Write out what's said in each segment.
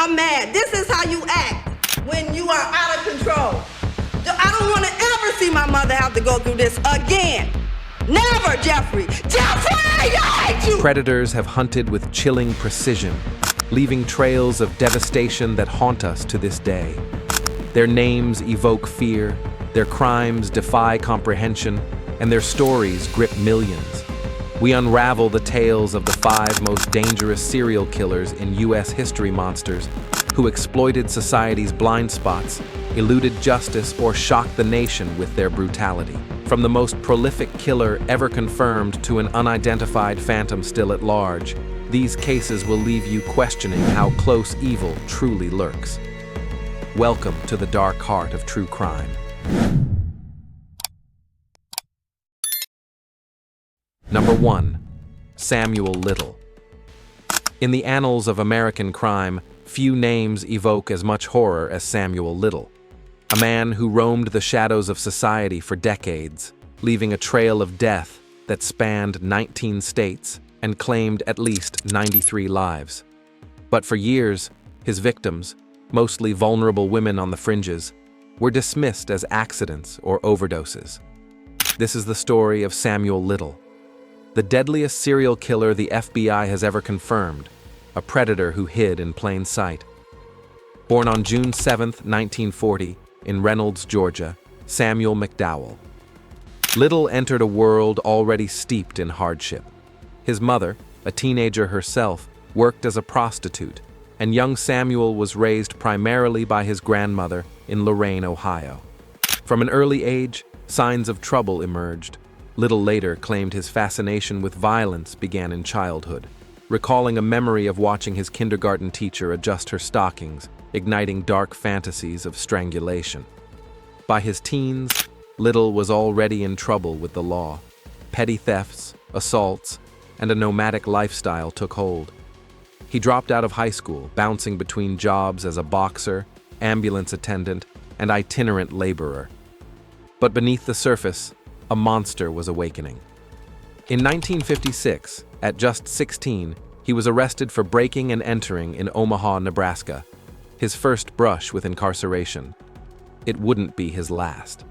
I'm mad. This is how you act when you are out of control. I don't want to ever see my mother have to go through this again. Never, Jeffrey! Jeffrey! I hate you! Predators have hunted with chilling precision, leaving trails of devastation that haunt us to this day. Their names evoke fear, their crimes defy comprehension, and their stories grip millions. We unravel the tales of the 5 most dangerous serial killers in U.S. history monsters who exploited society's blind spots, eluded justice, or shocked the nation with their brutality. From the most prolific killer ever confirmed to an unidentified phantom still at large, these cases will leave you questioning how close evil truly lurks. Welcome to the dark heart of true crime. Number 1. Samuel Little. In the annals of American crime, few names evoke as much horror as Samuel Little, a man who roamed the shadows of society for decades, leaving a trail of death that spanned 19 states and claimed at least 93 lives. But for years, his victims, mostly vulnerable women on the fringes, were dismissed as accidents or overdoses. This is the story of Samuel Little, the deadliest serial killer the FBI has ever confirmed, a predator who hid in plain sight. Born on June 7, 1940, in Reynolds, Georgia, Samuel McDowell. Little entered a world already steeped in hardship. His mother, a teenager herself, worked as a prostitute, and young Samuel was raised primarily by his grandmother in Lorain, Ohio. From an early age, signs of trouble emerged. Little later claimed his fascination with violence began in childhood, recalling a memory of watching his kindergarten teacher adjust her stockings, igniting dark fantasies of strangulation. By his teens, Little was already in trouble with the law. Petty thefts, assaults, and a nomadic lifestyle took hold. He dropped out of high school, bouncing between jobs as a boxer, ambulance attendant, and itinerant laborer. But beneath the surface, a monster was awakening. In 1956, at just 16, he was arrested for breaking and entering in Omaha, Nebraska, his first brush with incarceration. It wouldn't be his last.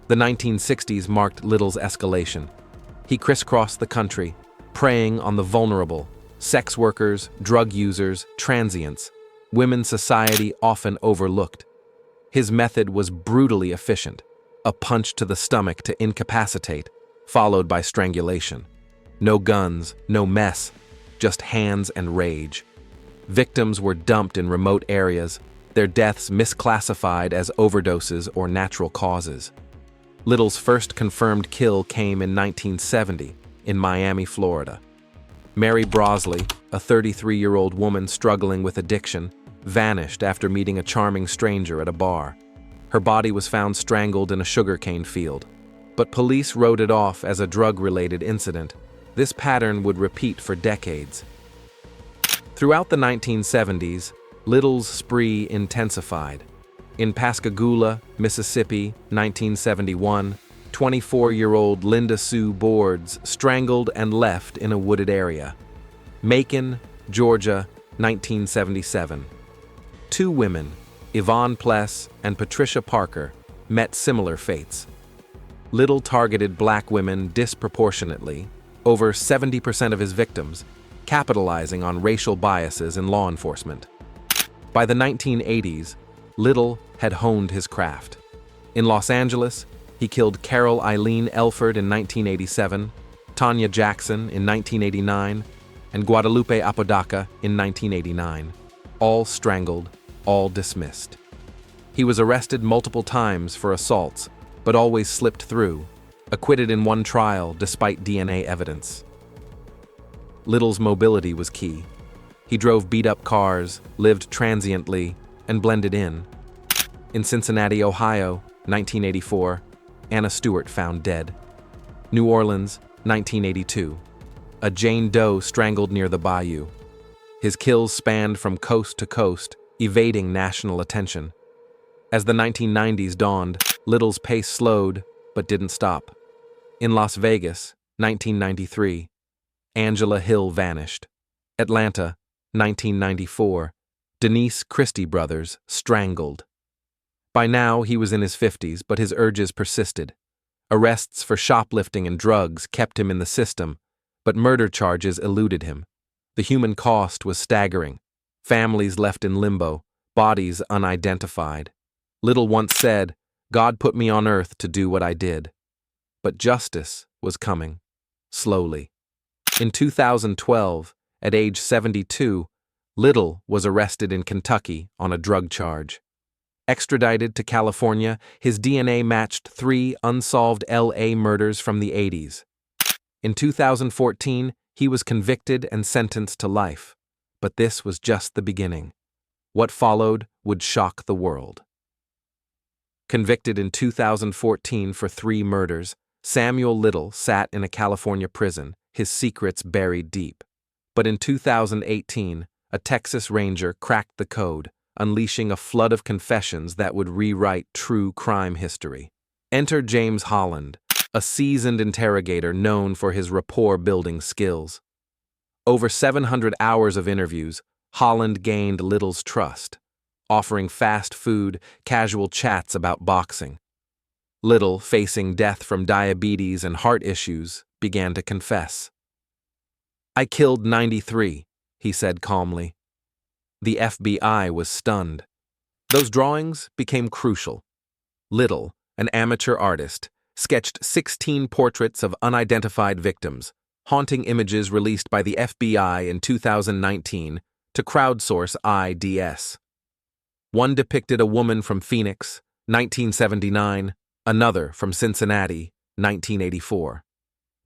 The 1960s marked Little's escalation. He crisscrossed the country, preying on the vulnerable, sex workers, drug users, transients, women society often overlooked. His method was brutally efficient, a punch to the stomach to incapacitate, followed by strangulation. No guns, no mess, just hands and rage. Victims were dumped in remote areas, their deaths misclassified as overdoses or natural causes. Little's first confirmed kill came in 1970 in Miami, Florida. Mary Brosley, a 33-year-old woman struggling with addiction, vanished after meeting a charming stranger at a bar. Her body was found strangled in a sugarcane field, but police wrote it off as a drug-related incident. This pattern would repeat for decades. Throughout the 1970s, Little's spree intensified. In Pascagoula, Mississippi, 1971, 24-year-old Linda Sue Boards strangled and left in a wooded area. Macon, Georgia, 1977. 2 women, Yvonne Pless and Patricia Parker, met similar fates. Little targeted black women disproportionately, over 70% of his victims, capitalizing on racial biases in law enforcement. By the 1980s, Little had honed his craft. In Los Angeles, he killed Carol Eileen Elford in 1987, Tanya Jackson in 1989, and Guadalupe Apodaca in 1989, all strangled, all dismissed. He was arrested multiple times for assaults, but always slipped through, acquitted in one trial despite DNA evidence. Little's mobility was key. He drove beat-up cars, lived transiently, and blended in. In Cincinnati, Ohio, 1984, Anna Stewart found dead. New Orleans, 1982. A Jane Doe strangled near the bayou. His kills spanned from coast to coast, evading national attention. As the 1990s dawned, Little's pace slowed, but didn't stop. In Las Vegas, 1993, Angela Hill vanished. Atlanta, 1994, Denise Christie brothers strangled. By now, he was in his 50s, but his urges persisted. Arrests for shoplifting and drugs kept him in the system, but murder charges eluded him. The human cost was staggering. Families left in limbo, bodies unidentified. Little once said, "God put me on earth to do what I did." But justice was coming, slowly. In 2012, at age 72, Little was arrested in Kentucky on a drug charge. Extradited to California, his DNA matched 3 unsolved LA murders from the 80s. In 2014, he was convicted and sentenced to life. But this was just the beginning. What followed would shock the world. Convicted in 2014 for 3 murders, Samuel Little sat in a California prison, his secrets buried deep. But in 2018, a Texas Ranger cracked the code, unleashing a flood of confessions that would rewrite true crime history. Enter James Holland, a seasoned interrogator known for his rapport-building skills. Over 700 hours of interviews, Holland gained Little's trust, offering fast food, casual chats about boxing. Little, facing death from diabetes and heart issues, began to confess. "I killed 93, he said calmly. The FBI was stunned. Those drawings became crucial. Little, an amateur artist, sketched 16 portraits of unidentified victims, haunting images released by the FBI in 2019 to crowdsource IDS. One depicted a woman from Phoenix, 1979, another from Cincinnati, 1984.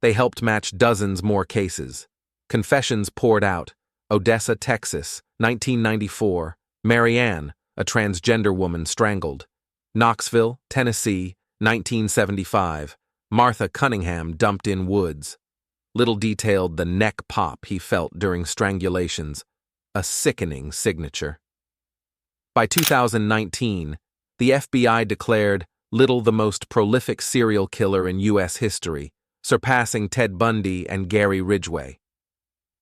They helped match dozens more cases. Confessions poured out. Odessa, Texas, 1994. Marianne, a transgender woman strangled. Knoxville, Tennessee, 1975. Martha Cunningham dumped in woods. Little detailed the neck pop he felt during strangulations, a sickening signature. By 2019, the FBI declared Little the most prolific serial killer in U.S. history, surpassing Ted Bundy and Gary Ridgway.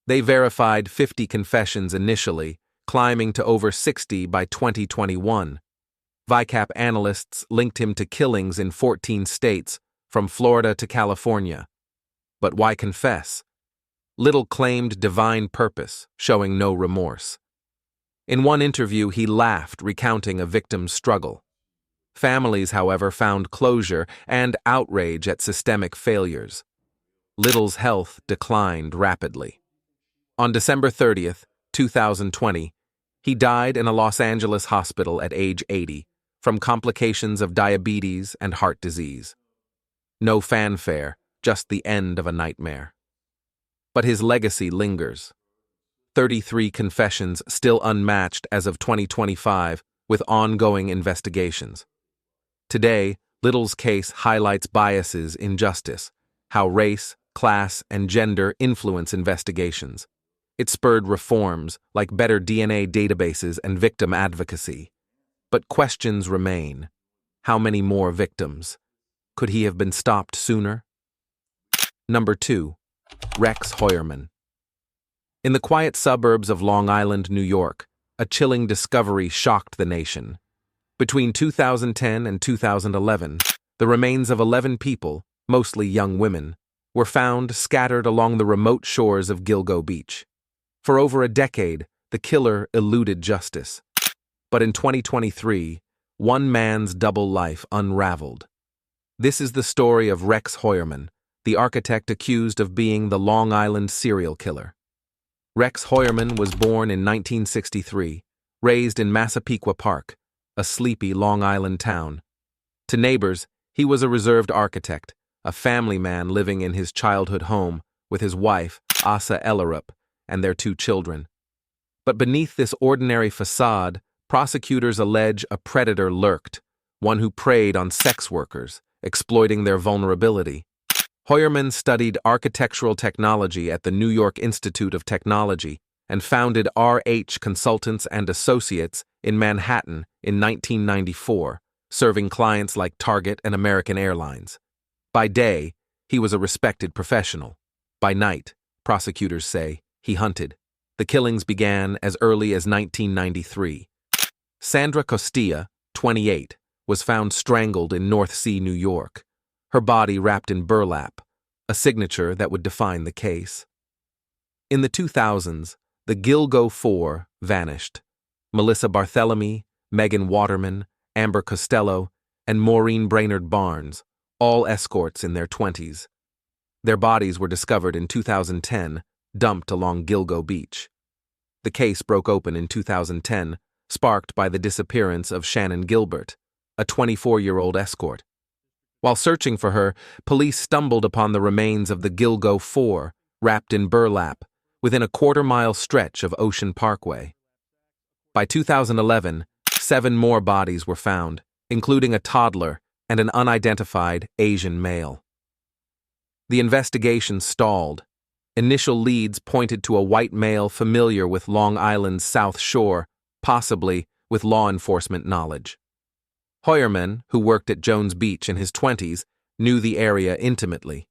They verified 50 confessions initially, climbing to over 60 by 2021. VICAP analysts linked him to killings in 14 states, from Florida to California. But why confess? Little claimed divine purpose, showing no remorse. In one interview, he laughed, recounting a victim's struggle. Families, however, found closure and outrage at systemic failures. Little's health declined rapidly. On December 30th, 2020, he died in a Los Angeles hospital at age 80 from complications of diabetes and heart disease. No fanfare, just the end of a nightmare. But his legacy lingers. 33 confessions still unmatched as of 2025, with ongoing investigations. Today, Little's case highlights biases in justice, how race, class, and gender influence investigations. It spurred reforms like better DNA databases and victim advocacy. But questions remain. How many more victims? Could he have been stopped sooner? Number 2. Rex Heuermann. In the quiet suburbs of Long Island, New York, a chilling discovery shocked the nation. Between 2010 and 2011, the remains of 11 people, mostly young women, were found scattered along the remote shores of Gilgo Beach. For over a decade, the killer eluded justice. But in 2023, one man's double life unraveled. This is the story of Rex Heuermann, the architect accused of being the Long Island serial killer. Rex Heuermann was born in 1963, raised in Massapequa Park, a sleepy Long Island town. To neighbors, he was a reserved architect, a family man living in his childhood home with his wife, Asa Ellerup, and their 2 children. But beneath this ordinary facade, prosecutors allege a predator lurked, one who preyed on sex workers, exploiting their vulnerability. Heuermann studied architectural technology at the New York Institute of Technology and founded RH Consultants and Associates in Manhattan in 1994, serving clients like Target and American Airlines. By day, he was a respected professional. By night, prosecutors say, he hunted, The killings began as early as 1993. Sandra Costilla, 28, was found strangled in North Sea, New York, her body wrapped in burlap, a signature that would define the case. In the 2000s, the Gilgo Four vanished. Melissa Barthelemy, Megan Waterman, Amber Costello, and Maureen Brainerd Barnes, all escorts in their 20s. Their bodies were discovered in 2010, dumped along Gilgo Beach. The case broke open in 2010, sparked by the disappearance of Shannon Gilbert, a 24-year-old escort. While searching for her, police stumbled upon the remains of the Gilgo Four, wrapped in burlap, within a quarter-mile stretch of Ocean Parkway. By 2011, 7 more bodies were found, including a toddler and an unidentified Asian male. The investigation stalled. Initial leads pointed to a white male familiar with Long Island's South Shore, possibly with law enforcement knowledge. Heuermann, who worked at Jones Beach in his 20s, knew the area intimately.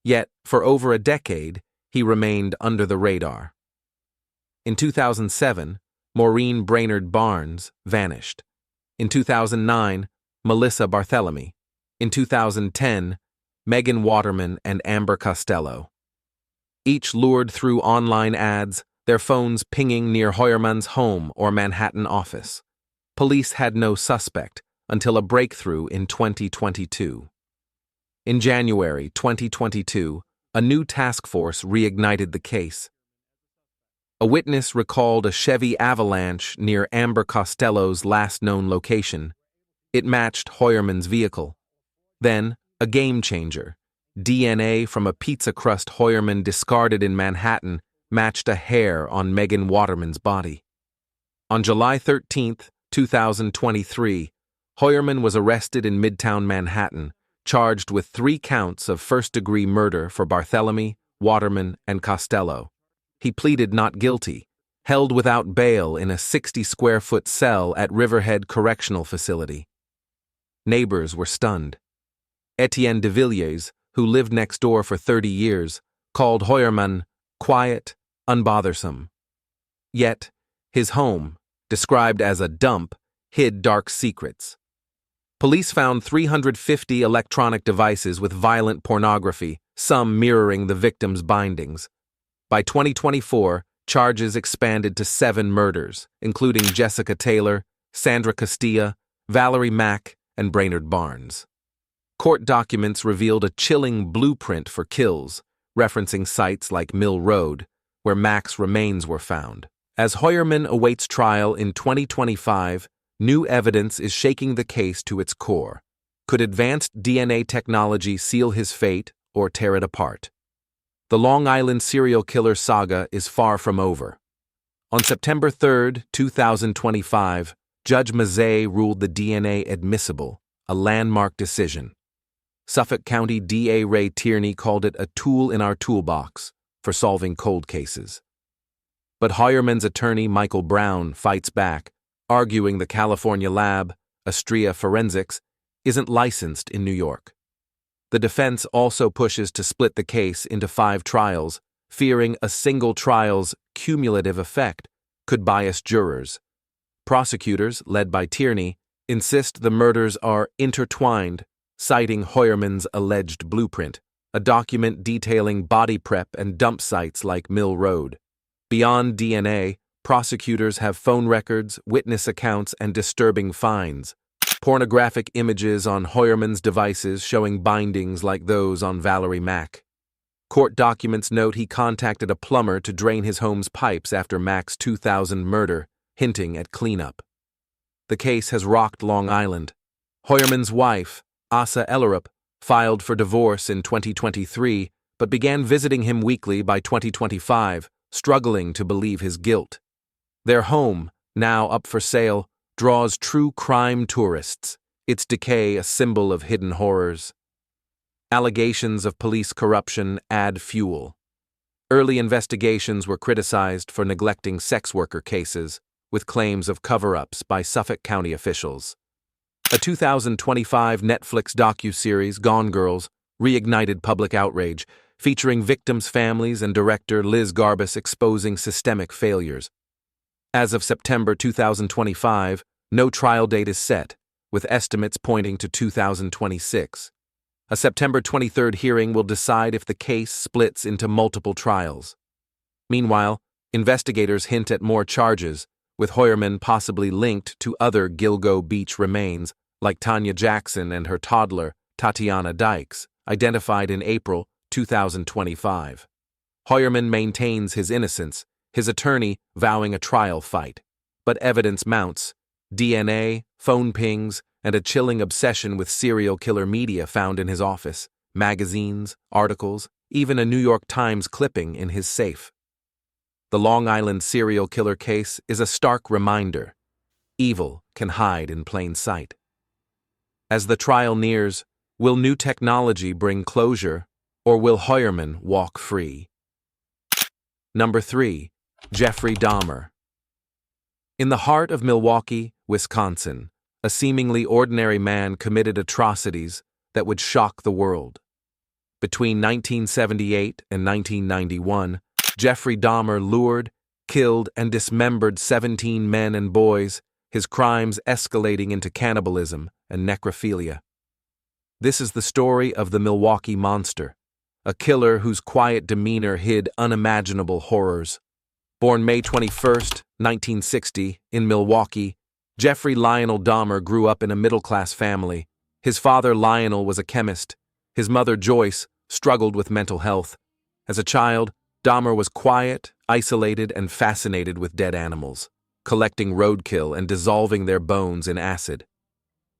Yet, for over a decade, he remained under the radar. In 2007, Maureen Brainerd Barnes vanished. In 2009, Melissa Barthelemy. In 2010, Megan Waterman and Amber Costello. Each lured through online ads, their phones pinging near Heuermann's home or Manhattan office. Police had no suspect until a breakthrough in 2022. In January 2022, a new task force reignited the case. A witness recalled a Chevy Avalanche near Amber Costello's last known location. It matched Heuermann's vehicle. Then, a game changer. DNA from a pizza crust Heuermann discarded in Manhattan matched a hair on Megan Waterman's body. On July 13, 2023, Heuermann was arrested in Midtown Manhattan, charged with 3 counts of first-degree murder for Barthelemy, Waterman, and Costello. He pleaded not guilty, held without bail in a 60-square-foot cell at Riverhead Correctional Facility. Neighbors were stunned. Etienne de Villiers, who lived next door for 30 years, called Heuermann quiet, unbothersome. Yet, his home, described as a dump, hid dark secrets. Police found 350 electronic devices with violent pornography, some mirroring the victim's bindings. By 2024, charges expanded to 7 murders, including Jessica Taylor, Sandra Costilla, Valerie Mack, and Brainerd Barnes. Court documents revealed a chilling blueprint for kills, referencing sites like Mill Road, where Mack's remains were found. As Heuermann awaits trial in 2025, new evidence is shaking the case to its core. Could advanced DNA technology seal his fate or tear it apart? The Long Island serial killer saga is far from over. On September 3, 2025, Judge Mazzei ruled the DNA admissible, a landmark decision. Suffolk County DA Ray Tierney called it a tool in our toolbox for solving cold cases. But Heuermann's attorney Michael Brown fights back, arguing the California lab, Astrea Forensics, isn't licensed in New York. The defense also pushes to split the case into 5 trials, fearing a single trial's cumulative effect could bias jurors. Prosecutors, led by Tierney, insist the murders are intertwined, citing Heuermann's alleged blueprint, a document detailing body prep and dump sites like Mill Road. Beyond DNA, prosecutors have phone records, witness accounts, and disturbing finds. Pornographic images on Heuermann's devices showing bindings like those on Valerie Mack. Court documents note he contacted a plumber to drain his home's pipes after Mack's 2000 murder, hinting at cleanup. The case has rocked Long Island. Heuermann's wife, Asa Ellerup, filed for divorce in 2023, but began visiting him weekly by 2025, struggling to believe his guilt. Their home, now up for sale, draws true crime tourists, its decay a symbol of hidden horrors. Allegations of police corruption add fuel. Early investigations were criticized for neglecting sex worker cases, with claims of cover-ups by Suffolk County officials. A 2025 Netflix docuseries, Gone Girls, reignited public outrage, featuring victims' families and director Liz Garbus exposing systemic failures. As of September 2025, no trial date is set, with estimates pointing to 2026. A September 23 hearing will decide if the case splits into multiple trials. Meanwhile, investigators hint at more charges, with Heuermann possibly linked to other Gilgo Beach remains, like Tanya Jackson and her toddler, Tatiana Dykes, identified in April 2025. Heuermann maintains his innocence, his attorney vowing a trial fight. But evidence mounts: DNA, phone pings, and a chilling obsession with serial killer media found in his office, magazines, articles, even a New York Times clipping in his safe. The Long Island serial killer case is a stark reminder: evil can hide in plain sight. As the trial nears, will new technology bring closure, or will Heuermann walk free? Number 3. Jeffrey Dahmer. In the heart of Milwaukee, Wisconsin, a seemingly ordinary man committed atrocities that would shock the world. Between 1978 and 1991, Jeffrey Dahmer lured, killed, and dismembered 17 men and boys, his crimes escalating into cannibalism and necrophilia. This is the story of the Milwaukee Monster, a killer whose quiet demeanor hid unimaginable horrors. Born May 21, 1960, in Milwaukee, Jeffrey Lionel Dahmer grew up in a middle-class family. His father, Lionel, was a chemist. His mother, Joyce, struggled with mental health. As a child, Dahmer was quiet, isolated, and fascinated with dead animals, collecting roadkill and dissolving their bones in acid.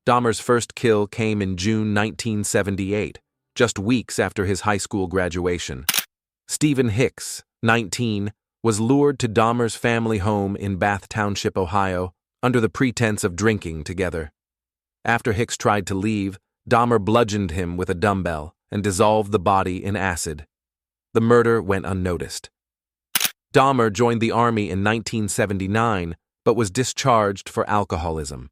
Dahmer's first kill came in June 1978, just weeks after his high school graduation. Stephen Hicks, 19, was lured to Dahmer's family home in Bath Township, Ohio, under the pretense of drinking together. After Hicks tried to leave, Dahmer bludgeoned him with a dumbbell and dissolved the body in acid. The murder went unnoticed. Dahmer joined the Army in 1979, but was discharged for alcoholism.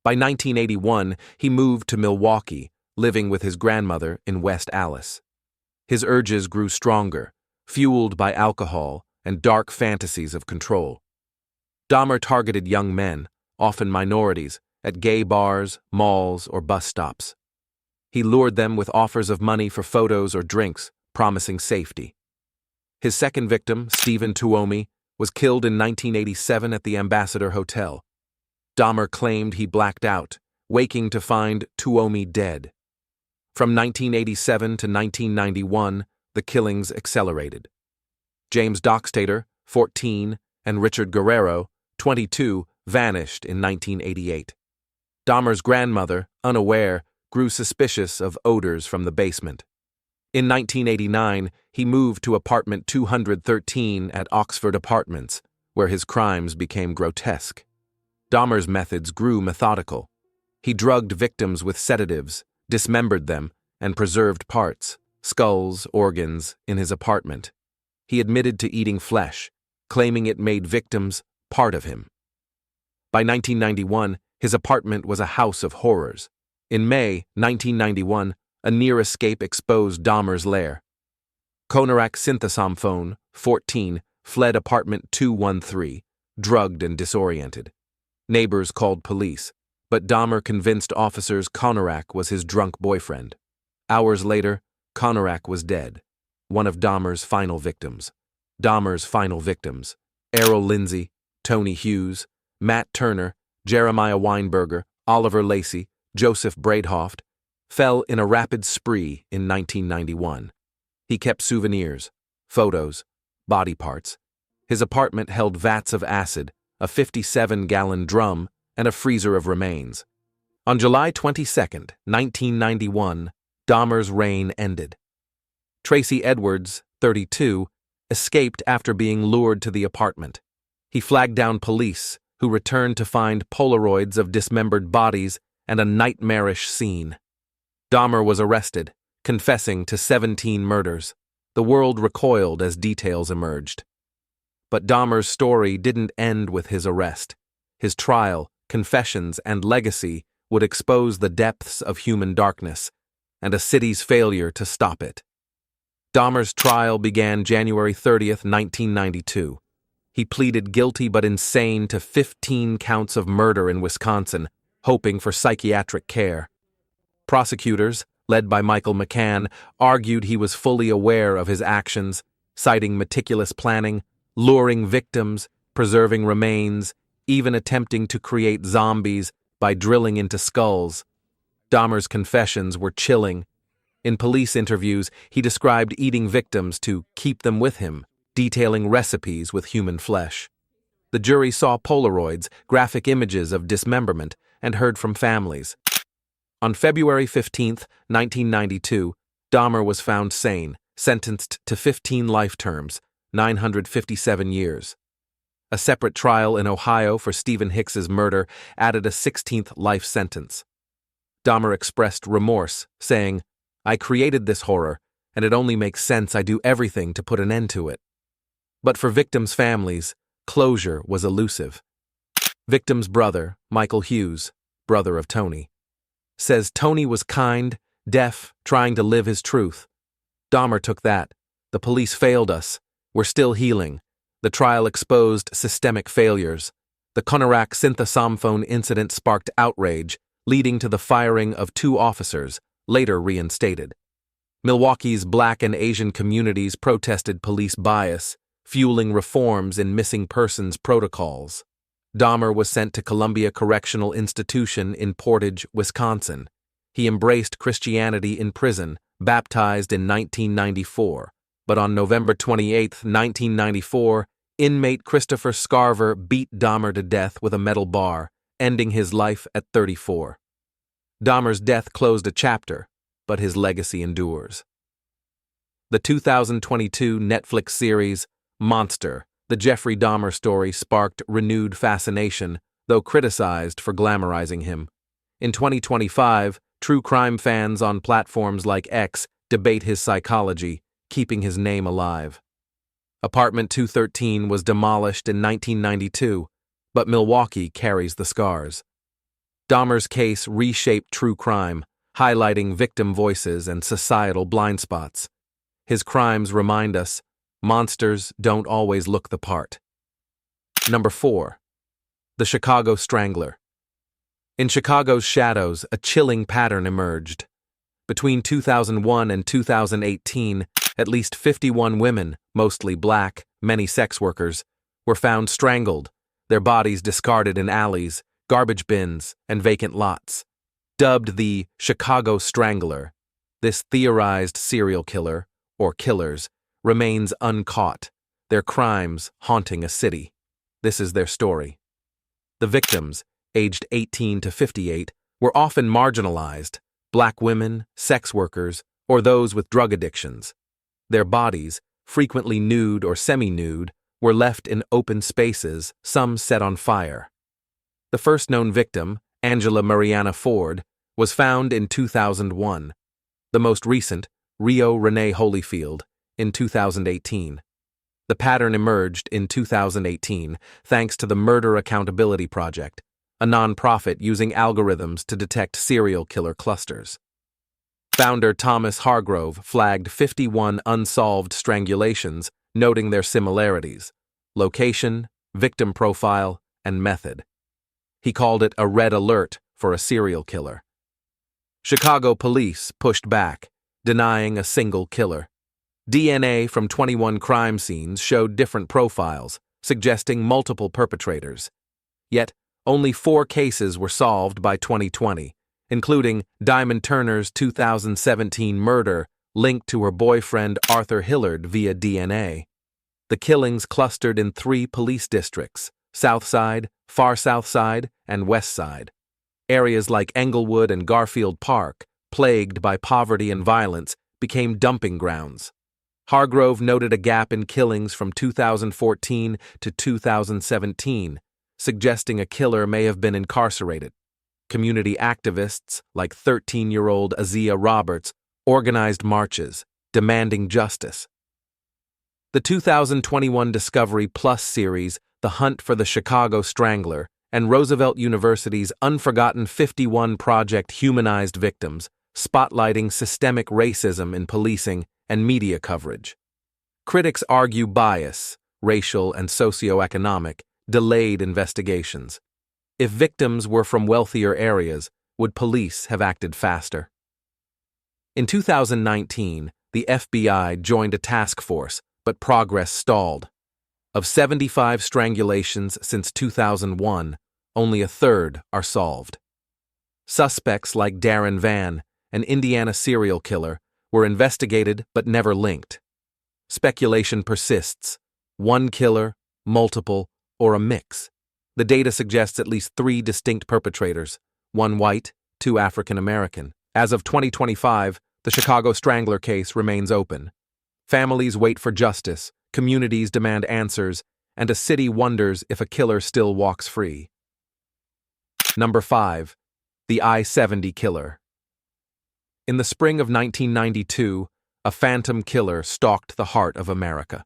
By 1981, he moved to Milwaukee, living with his grandmother in West Allis. His urges grew stronger, fueled by alcohol and dark fantasies of control. Dahmer targeted young men, often minorities, at gay bars, malls, or bus stops. He lured them with offers of money for photos or drinks, promising safety. His second victim, Stephen Tuomi, was killed in 1987 at the Ambassador Hotel. Dahmer claimed he blacked out, waking to find Tuomi dead. From 1987 to 1991, the killings accelerated. James Dockstader, 14, and Richard Guerrero, 22, vanished in 1988. Dahmer's grandmother, unaware, grew suspicious of odors from the basement. In 1989, he moved to apartment 213 at Oxford Apartments, where his crimes became grotesque. Dahmer's methods grew methodical. He drugged victims with sedatives, dismembered them, and preserved parts, skulls, organs, in his apartment. He admitted to eating flesh, claiming it made victims part of him. By 1991, his apartment was a house of horrors. In May 1991, a near escape exposed Dahmer's lair. Konarak Synthosamphone, 14, fled apartment 213, drugged and disoriented. Neighbors called police, but Dahmer convinced officers Konarak was his drunk boyfriend. Hours later, Konarak was dead, one of Dahmer's final victims. Dahmer's final victims: Errol Lindsay, Tony Hughes, Matt Turner, Jeremiah Weinberger, Oliver Lacey, Joseph Braidhoft, fell in a rapid spree in 1991. He kept souvenirs, photos, body parts. His apartment held vats of acid, a 57-gallon drum, and a freezer of remains. On July 22, 1991, Dahmer's reign ended. Tracy Edwards, 32, escaped after being lured to the apartment. He flagged down police, who returned to find Polaroids of dismembered bodies and a nightmarish scene. Dahmer was arrested, confessing to 17 murders. The world recoiled as details emerged. But Dahmer's story didn't end with his arrest. His trial, confessions, and legacy would expose the depths of human darkness and a city's failure to stop it. Dahmer's trial began January 30th, 1992. He pleaded guilty but insane to 15 counts of murder in Wisconsin, hoping for psychiatric care. Prosecutors, led by Michael McCann, argued he was fully aware of his actions, citing meticulous planning, luring victims, preserving remains, even attempting to create zombies by drilling into skulls. Dahmer's confessions were chilling. In police interviews, he described eating victims to keep them with him, detailing recipes with human flesh. The jury saw Polaroids, graphic images of dismemberment, and heard from families. On February 15, 1992, Dahmer was found sane, sentenced to 15 life terms, 957 years. A separate trial in Ohio for Stephen Hicks's murder added a 16th life sentence. Dahmer expressed remorse, saying, "I created this horror, and it only makes sense I do everything to put an end to it." But for victims' families, closure was elusive. Victim's brother, Michael Hughes, brother of Tony, says Tony was kind, deaf, trying to live his truth. Dahmer took that. The police failed us. We're still healing. The trial exposed systemic failures. The Konarak synthosophone incident sparked outrage, leading to the firing of 2 officers, later reinstated. Milwaukee's Black and Asian communities protested police bias, fueling reforms in missing persons protocols. Dahmer was sent to Columbia Correctional Institution in Portage, Wisconsin. He embraced Christianity in prison, baptized in 1994. But on November 28, 1994, inmate Christopher Scarver beat Dahmer to death with a metal bar, ending his life at 34. Dahmer's death closed a chapter, but his legacy endures. The 2022 Netflix series, Monster, the Jeffrey Dahmer story sparked renewed fascination, though criticized for glamorizing him. In 2025, true crime fans on platforms like X debate his psychology, keeping his name alive. Apartment 213 was demolished in 1992, but Milwaukee carries the scars. Dahmer's case reshaped true crime, highlighting victim voices and societal blind spots. His crimes remind us, monsters don't always look the part. Number 4. The Chicago Strangler. In Chicago's shadows, a chilling pattern emerged. Between 2001 and 2018, at least 51 women, mostly black, many sex workers, were found strangled, their bodies discarded in alleys, garbage bins, and vacant lots. Dubbed the Chicago Strangler, this theorized serial killer, or killers, remains uncaught, their crimes haunting a city. This is their story. The victims, aged 18 to 58, were often marginalized, black women, sex workers, or those with drug addictions. Their bodies, frequently nude or semi-nude, were left in open spaces, some set on fire. The first known victim, Angela Mariana Ford, was found in 2001. The most recent, Rio Renee Holyfield, in 2018. The pattern emerged in 2018 thanks to the Murder Accountability Project, a nonprofit using algorithms to detect serial killer clusters. Founder Thomas Hargrove flagged 51 unsolved strangulations, noting their similarities: location, victim profile, and method. He called it a red alert for a serial killer. Chicago police pushed back, denying a single killer. DNA from 21 crime scenes showed different profiles, suggesting multiple perpetrators. Yet, only 4 cases were solved by 2020, including Diamond Turner's 2017 murder linked to her boyfriend Arthur Hillard via DNA. The killings clustered in 3 police districts: South Side, Far South Side, and West Side. Areas like Englewood and Garfield Park, plagued by poverty and violence, became dumping grounds. Hargrove noted a gap in killings from 2014 to 2017, suggesting a killer may have been incarcerated. Community activists, like 13-year-old Azia Roberts, organized marches, demanding justice. The 2021 Discovery Plus series, The Hunt for the Chicago Strangler, and Roosevelt University's Unforgotten 51 Project humanized victims, spotlighting systemic racism in policing and media coverage. Critics argue bias, racial and socioeconomic, delayed investigations. If victims were from wealthier areas, would police have acted faster? In 2019, the FBI joined a task force, but progress stalled. Of 75 strangulations since 2001, only a third are solved. Suspects like Darren Vann, an Indiana serial killer, were investigated but never linked. Speculation persists. One killer, multiple, or a mix. The data suggests at least 3 distinct perpetrators, 1 white, 2 African American. As of 2025, the Chicago Strangler case remains open. Families wait for justice, communities demand answers, and a city wonders if a killer still walks free. Number 5. The I-70 killer. In the spring of 1992, a phantom killer stalked the heart of America.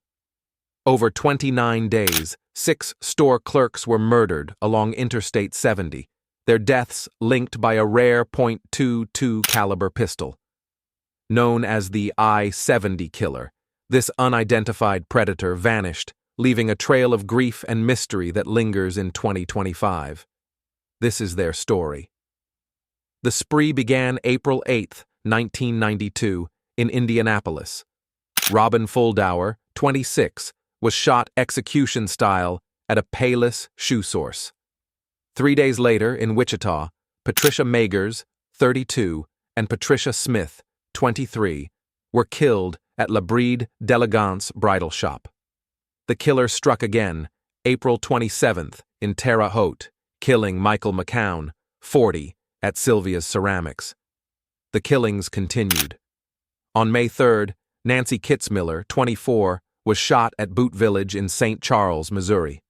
Over 29 days, 6 store clerks were murdered along Interstate 70, their deaths linked by a rare .22 caliber pistol. Known as the I-70 killer, this unidentified predator vanished, leaving a trail of grief and mystery that lingers in 2025. This is their story. The spree began April 8, 1992, in Indianapolis. Robin Fuldauer, 26, was shot execution-style at a Payless shoe source. 3 days later, in Wichita, Patricia Magers, 32, and Patricia Smith, 23, were killed at La Bride d'Elegance bridal shop. The killer struck again, April 27th, in Terre Haute, killing Michael McCown, 40, at Sylvia's Ceramics. The killings continued. On May 3rd, Nancy Kitzmiller, 24, was shot at Boot Village in St. Charles, Missouri.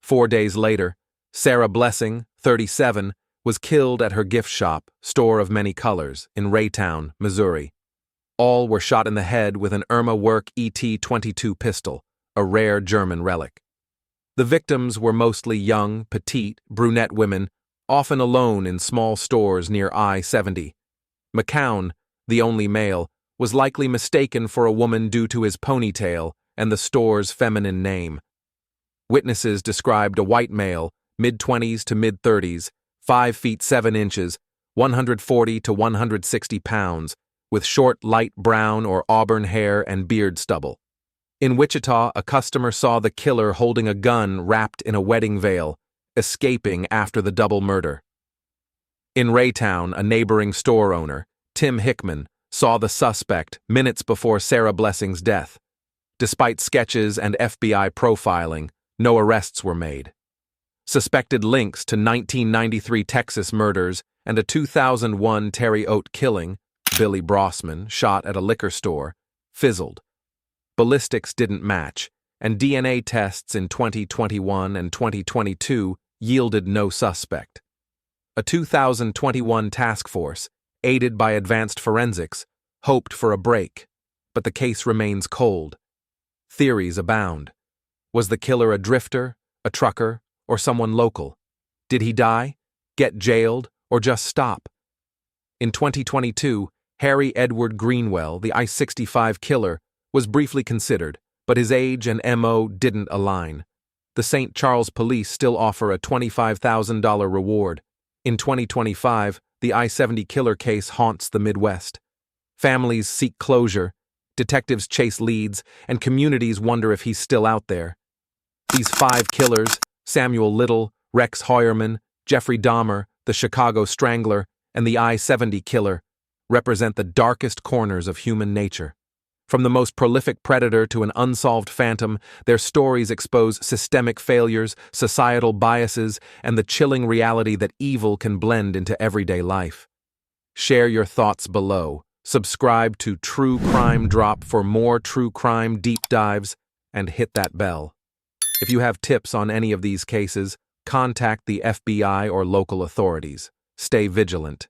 4 days later, Sarah Blessing, 37, was killed at her gift shop, Store of Many Colors, in Raytown, Missouri. All were shot in the head with an Irma Werk ET-22 pistol, a rare German relic. The victims were mostly young, petite, brunette women, often alone in small stores near I-70. McCown, the only male, was likely mistaken for a woman due to his ponytail and the store's feminine name. Witnesses described a white male, mid-20s to mid-30s, 5 feet 7 inches, 140 to 160 pounds, with short light brown or auburn hair and beard stubble. In Wichita, a customer saw the killer holding a gun wrapped in a wedding veil, escaping after the double murder. In Raytown, a neighboring store owner, Tim Hickman, saw the suspect minutes before Sarah Blessing's death. Despite sketches and FBI profiling, no arrests were made. Suspected links to 1993 Texas murders and a 2001 Terre Haute killing, Billy Brossman, shot at a liquor store, fizzled. Ballistics didn't match, and DNA tests in 2021 and 2022 yielded no suspect. A 2021 task force, aided by advanced forensics, hoped for a break, but the case remains cold. Theories abound. Was the killer a drifter, a trucker, or someone local? Did he die, get jailed, or just stop? In 2022, Harry Edward Greenwell, the I-65 killer, was briefly considered, but his age and MO didn't align. The St. Charles police still offer a $25,000 reward. In 2025, the I-70 killer case haunts the Midwest. Families seek closure, detectives chase leads, and communities wonder if he's still out there. These 5 killers, Samuel Little, Rex Heuermann, Jeffrey Dahmer, the Chicago Strangler, and the I-70 killer, represent the darkest corners of human nature. From the most prolific predator to an unsolved phantom, their stories expose systemic failures, societal biases, and the chilling reality that evil can blend into everyday life. Share your thoughts below. Subscribe to True Crime Drop for more true crime deep dives, and hit that bell. If you have tips on any of these cases, contact the FBI or local authorities. Stay vigilant.